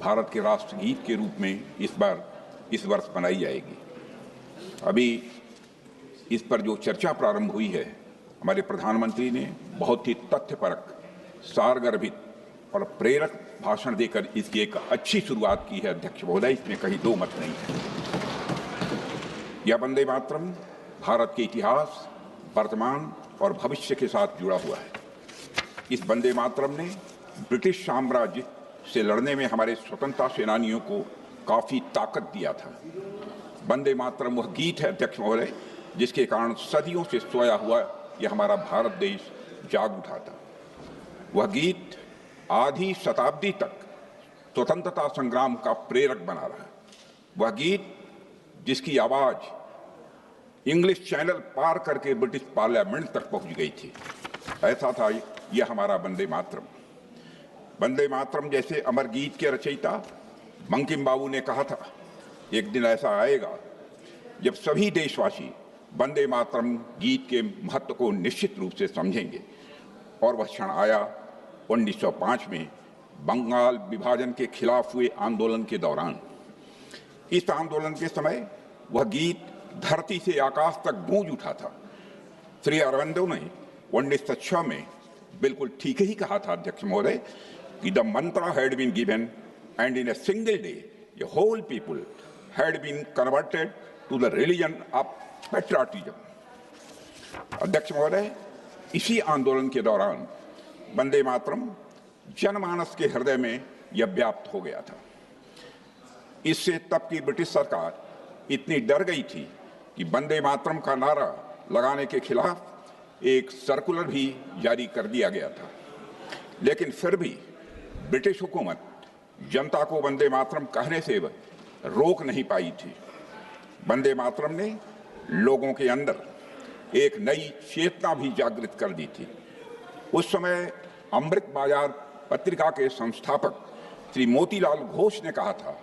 भारत के राष्ट्रगीत के रूप में इस वर्ष मनाई जाएगी। अभी इस पर जो चर्चा प्रारंभ हुई है, हमारे प्रधानमंत्री ने बहुत ही तथ्यपरक, सारगर्भित और प्रेरक भाषण देकर इसकी एक अच्छी शुरुआत की है। अध्यक्ष महोदय, इसमें कहीं दो मत नहीं है। यह वंदे मातरम भारत के इतिहास, वर्तमान और भविष्य के साथ जुड़ा हुआ है। इस वंदे मातरम ने ब्रिटिश साम्राज्य से लड़ने में हमारे स्वतंत्रता सेनानियों को काफी ताकत दिया था। वंदे मातरम वह गीत है, अध्यक्ष महोदय, जिसके कारण सदियों से सोया हुआ यह हमारा भारत देश जाग उठा था। वह गीत आधी शताब्दी तक स्वतंत्रता संग्राम का प्रेरक बना रहा। वह गीत जिसकी आवाज इंग्लिश चैनल पार करके ब्रिटिश पार्लियामेंट तक पहुंच गई थी। ऐसा था यह हमारा वंदे मातरम। वंदे मातरम जैसे अमर गीत के रचयिता बंकिम बाबू ने कहा था, एक दिन ऐसा आएगा जब सभी देशवासी वंदे मातरम गीत के महत्व को निश्चित रूप से समझेंगे। और वह क्षण आया 1905 में बंगाल विभाजन के खिलाफ हुए आंदोलन के दौरान। इस आंदोलन के समय वह गीत धरती से आकाश तक गूंज उठा था। श्री अरविंदो ने 1906 में बिल्कुल ठीक ही कहा था, अध्यक्ष महोदय, कि the mantra had been given and in a single day the whole people had been converted to the religion of patriotism. अध्यक्ष महोदय, इसी आंदोलन के दौरान वंदे मातरम जनमानस के हृदय में यह व्याप्त हो गया था। इससे तब की ब्रिटिश सरकार इतनी डर गई थी कि वंदे मातरम का नारा लगाने के खिलाफ एक सर्कुलर भी जारी कर दिया गया था। लेकिन फिर भी ब्रिटिश हुकूमत जनता को वंदे मातरम कहने से रोक नहीं पाई थी। वंदे मातरम ने लोगों के अंदर एक नई चेतना भी जागृत कर दी थी। उस समय अमृत बाजार पत्रिका के संस्थापक श्री मोतीलाल घोष ने कहा था,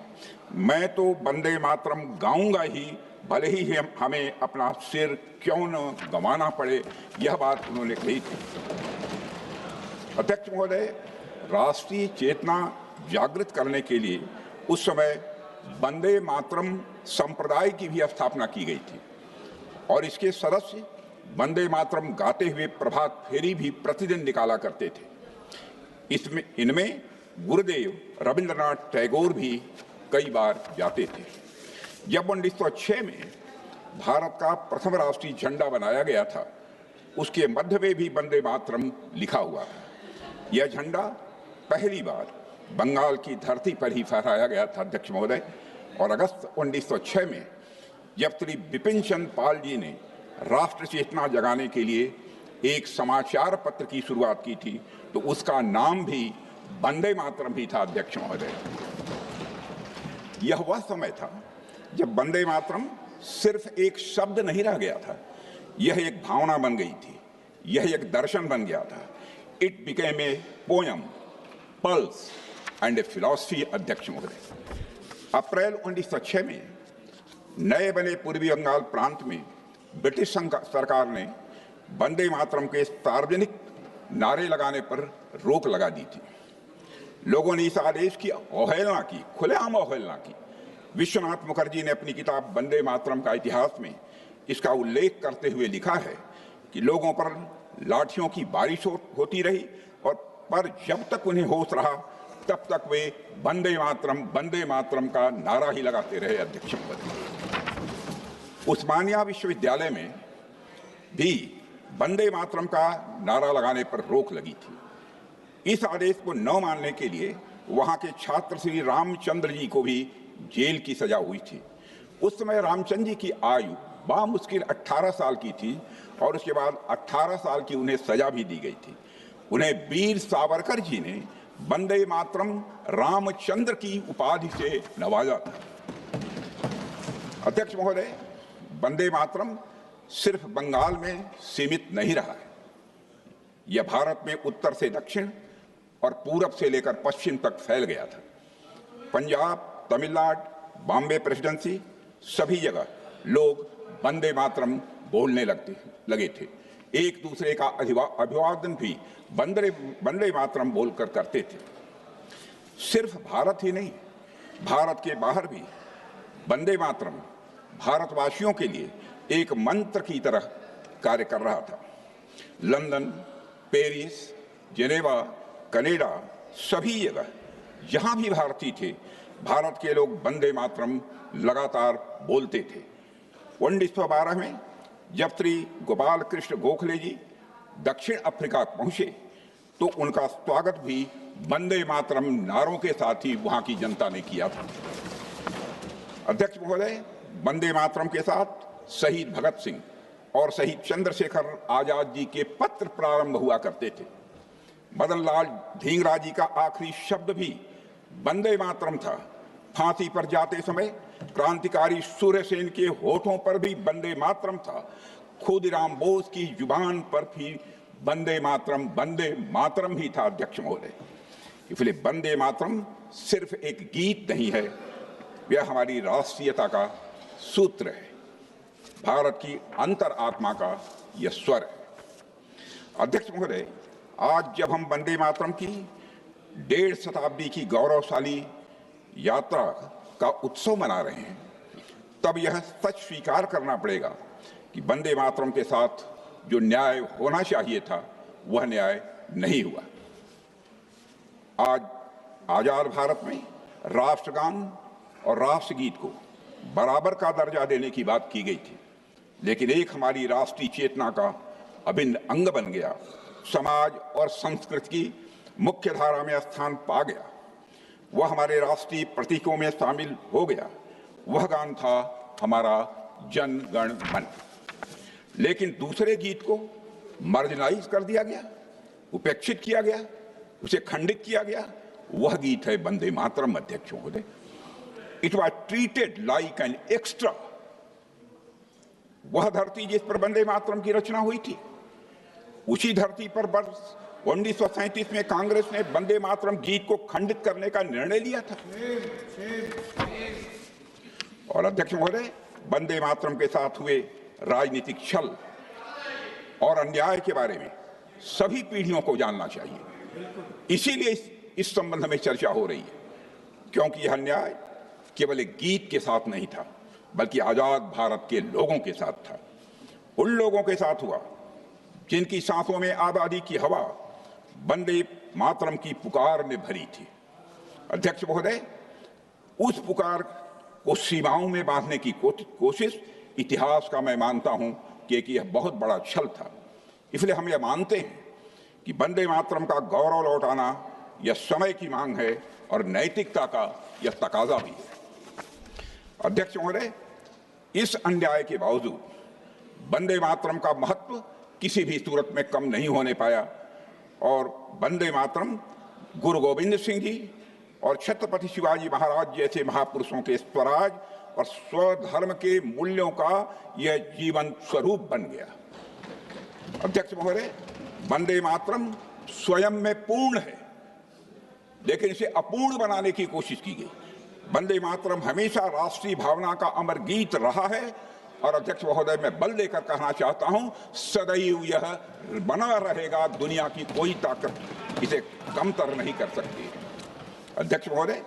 मैं तो वंदे मातरम गाऊंगा ही, भले ही हमें अपना सिर क्यों न गंवाना पड़े। यह बात उन्होंने कही थी। अध्यक्ष महोदय, राष्ट्रीय चेतना जागृत करने के लिए उस समय वंदे मातरम संप्रदाय की भी स्थापना की गई थी और इसके सदस्य वंदे मातरम गाते हुए प्रभात फेरी भी प्रतिदिन निकाला करते थे। इनमें गुरुदेव रविंद्रनाथ टैगोर भी कई बार जाते थे। जब 1906 में भारत का प्रथम राष्ट्रीय झंडा बनाया गया था, उसके मध्य में भी वंदे मातरम लिखा हुआ था। यह झंडा पहली बार बंगाल की धरती पर ही फहराया गया था, अध्यक्ष महोदय। और अगस्त 1906 में जब श्री बिपिन चंद्र पाल जी ने राष्ट्र चेतना जगाने के लिए एक समाचार पत्र की शुरुआत की थी, तो उसका नाम भी वंदे मातरम ही था, अध्यक्ष महोदय। यह वह समय था जब वंदे मातरम सिर्फ एक शब्द नहीं रह गया था, यह एक भावना बन गई थी, यह एक दर्शन बन गया था। It became a poem, pulse and A philosophy, अध्यक्ष महोदय। अप्रैल 1906 में नए बने पूर्वी बंगाल प्रांत में ब्रिटिश सरकार ने वंदे मातरम के सार्वजनिक नारे लगाने पर रोक लगा दी थी। लोगों ने इस आदेश की अवहेलना की, खुलेआम अवहेलना की। विश्वनाथ मुखर्जी ने अपनी किताब वंदे मातरम का इतिहास में इसका उल्लेख करते हुए लिखा है कि लोगों पर लाठियों की बारिश होती रही और पर जब तक उन्हें होश रहा तब तक वे वंदे मातरम का नारा ही लगाते रहे, अध्यक्ष महोदय। उस्मानिया विश्वविद्यालय में भी वंदे मातरम का नारा लगाने पर रोक लगी थी। इस आदेश को न मानने के लिए वहां के छात्र श्री रामचंद्र जी को भी जेल की सजा हुई थी। उस समय रामचंद्र जी की आयु बामुश्किल 18 साल की थी और उसके बाद 18 साल की उन्हें सजा भी दी गई थी। उन्हें वीर सावरकर जी ने वंदे मातरम रामचंद्र की उपाधि से नवाजा था। अध्यक्ष महोदय, वंदे मातरम सिर्फ बंगाल में सीमित नहीं रहा है। यह भारत में उत्तर से दक्षिण और पूरब से लेकर पश्चिम तक फैल गया था। पंजाब, तमिलनाडु, बॉम्बे प्रेसिडेंसी, सभी जगह लोग वंदे मातरम बोलने लगे थे। एक दूसरे का अभिवादन भी वंदे मातरम बोलकर करते थे। सिर्फ भारत ही नहीं, भारत के बाहर भी वंदे मातरम भारतवासियों के लिए एक मंत्र की तरह कार्य कर रहा था। लंदन, पेरिस, जेनेवा, कनाडा, सभी जगह जहां भी भारतीय थे, भारत के लोग वंदे मातरम लगातार बोलते थे। 1912 में जब श्री गोपाल कृष्ण गोखले जी दक्षिण अफ्रीका पहुंचे तो उनका स्वागत भी वंदे मातरम नारों के साथ ही वहां की जनता ने किया था। अध्यक्ष महोदय, वंदे मातरम के साथ शहीद भगत सिंह और शहीद चंद्रशेखर आजाद जी के पत्र प्रारंभ हुआ करते थे। मदन लाल ढींगरा जी का आखिरी शब्द भी वंदे मातरम था। फांसी पर जाते समय क्रांतिकारी सूर्य सेन के होठों पर भी वंदे मातरम था। खुदीराम बोस की जुबान पर भी वंदे मातरम ही था। अध्यक्ष महोदय, इसलिए वंदे मातरम सिर्फ एक गीत नहीं है, यह हमारी राष्ट्रीयता का सूत्र है, भारत की अंतर आत्मा का यह स्वर है। अध्यक्ष महोदय, आज जब हम वंदे मातरम की 1.5 शताब्दी की गौरवशाली यात्रा का उत्सव मना रहे हैं, तब यह सच स्वीकार करना पड़ेगा कि वंदे मातरम के साथ जो न्याय होना चाहिए था वह न्याय नहीं हुआ। आज आजाद भारत में राष्ट्रगान और राष्ट्रगीत को बराबर का दर्जा देने की बात की गई थी, लेकिन एक हमारी राष्ट्रीय चेतना का अभिन्न अंग बन गया, समाज और संस्कृति की मुख्य धारा में स्थान पा गया, वह हमारे राष्ट्रीय प्रतीकों में शामिल हो गया। वह गान था हमारा जन गण मन। लेकिन दूसरे गीत को मार्जिनाइज कर दिया गया, उपेक्षित किया गया, उसे खंडित किया गया। वह गीत है वंदे मातरम। अध्यक्ष महोदय, it was treated like an extra. वह धरती जिस पर वंदे मातरम की रचना हुई थी, उसी धरती पर वर्ष 1937 में कांग्रेस ने वंदे मातरम गीत को खंडित करने का निर्णय लिया था। और अध्यक्ष महोदय, वंदे मातरम के साथ हुए राजनीतिक छल और अन्याय के बारे में सभी पीढ़ियों को जानना चाहिए। इसीलिए इस संबंध में चर्चा हो रही है, क्योंकि यह अन्याय केवल एक गीत के साथ नहीं था, बल्कि आजाद भारत के लोगों के साथ था। उन लोगों के साथ हुआ जिनकी सांसों में आजादी की हवा वंदे मातरम की पुकार ने भरी थी। अध्यक्ष महोदय, उस पुकार को सीमाओं में बांधने की कोशिश इतिहास का मैं मानता हूं कि यह बहुत बड़ा छल था। इसलिए हम यह मानते हैं कि वंदे मातरम का गौरव लौटाना यह समय की मांग है और नैतिकता का यह तकाजा भी है। अध्यक्ष महोदय, इस अन्याय के बावजूद वंदे मातरम का महत्व किसी भी सूरत में कम नहीं होने पाया और वंदे मातरम गुरु गोविंद सिंह जी और छत्रपति शिवाजी महाराज जैसे महापुरुषों के स्वराज और स्वधर्म के मूल्यों का यह जीवन स्वरूप बन गया। अध्यक्ष महोदय, वंदे मातरम स्वयं में पूर्ण है, लेकिन इसे अपूर्ण बनाने की कोशिश की गई। वंदे मातरम हमेशा राष्ट्रीय भावना का अमर गीत रहा है और अध्यक्ष महोदय, मैं बल देकर कहना चाहता हूं, सदैव यह बना रहेगा। दुनिया की कोई ताकत इसे कमतर नहीं कर सकती। अध्यक्ष महोदय,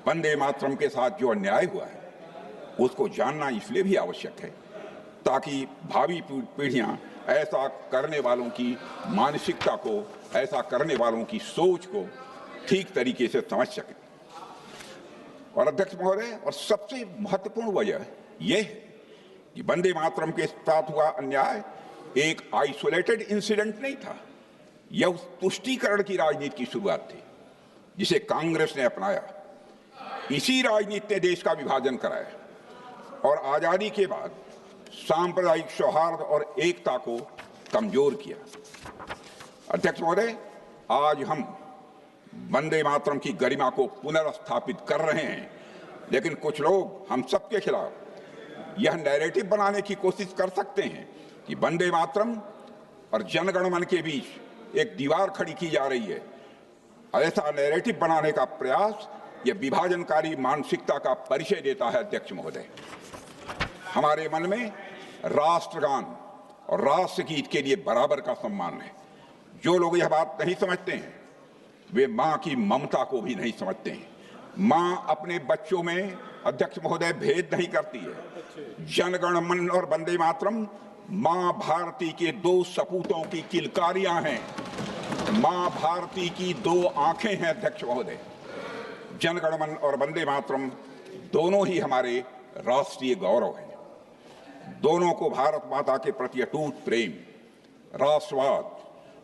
वंदे मातरम के साथ जो अन्याय हुआ है उसको जानना इसलिए भी आवश्यक है ताकि भावी पीढ़ियां ऐसा करने वालों की मानसिकता को, ऐसा करने वालों की सोच को ठीक तरीके से समझ सकें। और अध्यक्ष महोदय, और सबसे महत्वपूर्ण वजह यह है कि वंदे मातरम के साथ हुआ अन्याय एक आइसोलेटेड इंसिडेंट नहीं था। यह उस तुष्टीकरण की राजनीति की शुरुआत थी जिसे कांग्रेस ने अपनाया। इसी राजनीति ने देश का विभाजन कराया और आजादी के बाद सांप्रदायिक सौहार्द और एकता को कमजोर किया। अध्यक्ष महोदय, आज हम वंदे मातरम की गरिमा को पुनर्स्थापित कर रहे हैं, लेकिन कुछ लोग हम सबके खिलाफ यह नैरेटिव बनाने की कोशिश कर सकते हैं कि वंदे मातरम और जनगण मन के बीच एक दीवार खड़ी की जा रही है। ऐसा नैरेटिव बनाने का प्रयास यह विभाजनकारी मानसिकता का परिचय देता है। अध्यक्ष महोदय, हमारे मन में राष्ट्रगान और राष्ट्रगीत के लिए बराबर का सम्मान है। जो लोग यह बात नहीं समझते हैं वे मां की ममता को भी नहीं समझते हैं। मां अपने बच्चों में, अध्यक्ष महोदय, भेद नहीं करती है। जनगण मन और वंदे मातरम मां भारती के दो सपूतों की किलकारियां हैं। मां भारती की दो आंखें हैं अध्यक्ष महोदय। जनगण मन और वंदे मातरम दोनों ही हमारे राष्ट्रीय गौरव हैं। दोनों को भारत माता के प्रति अटूट प्रेम, राष्ट्रवाद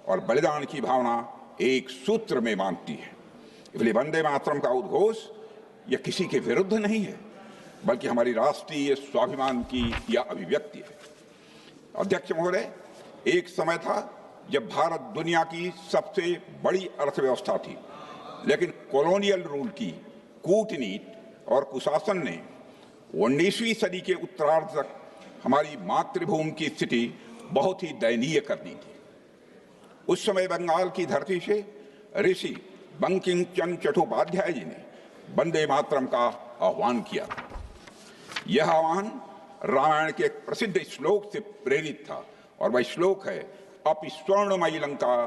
और बलिदान की भावना एक सूत्र में बांधती है। इसलिए वंदे मातरम का उद्घोष यह किसी के विरुद्ध नहीं है, बल्कि हमारी राष्ट्रीय स्वाभिमान की यह अभिव्यक्ति है। अध्यक्ष महोदय, एक समय था जब भारत दुनिया की सबसे बड़ी अर्थव्यवस्था थी, लेकिन कॉलोनियल रूल की कूटनीति और कुशासन ने 19वीं सदी के उत्तरार्ध तक हमारी मातृभूमि की स्थिति बहुत ही दयनीय कर दी थी। उस समय बंगाल की धरती से ऋषि बंकिम चंद्र चट्टोपाध्याय जी ने वंदे मातरम का आह्वान किया। यह आह्वान रामायण के एक प्रसिद्ध श्लोक से प्रेरित था, और वह श्लोक है, अपि स्वर्णमयी लंका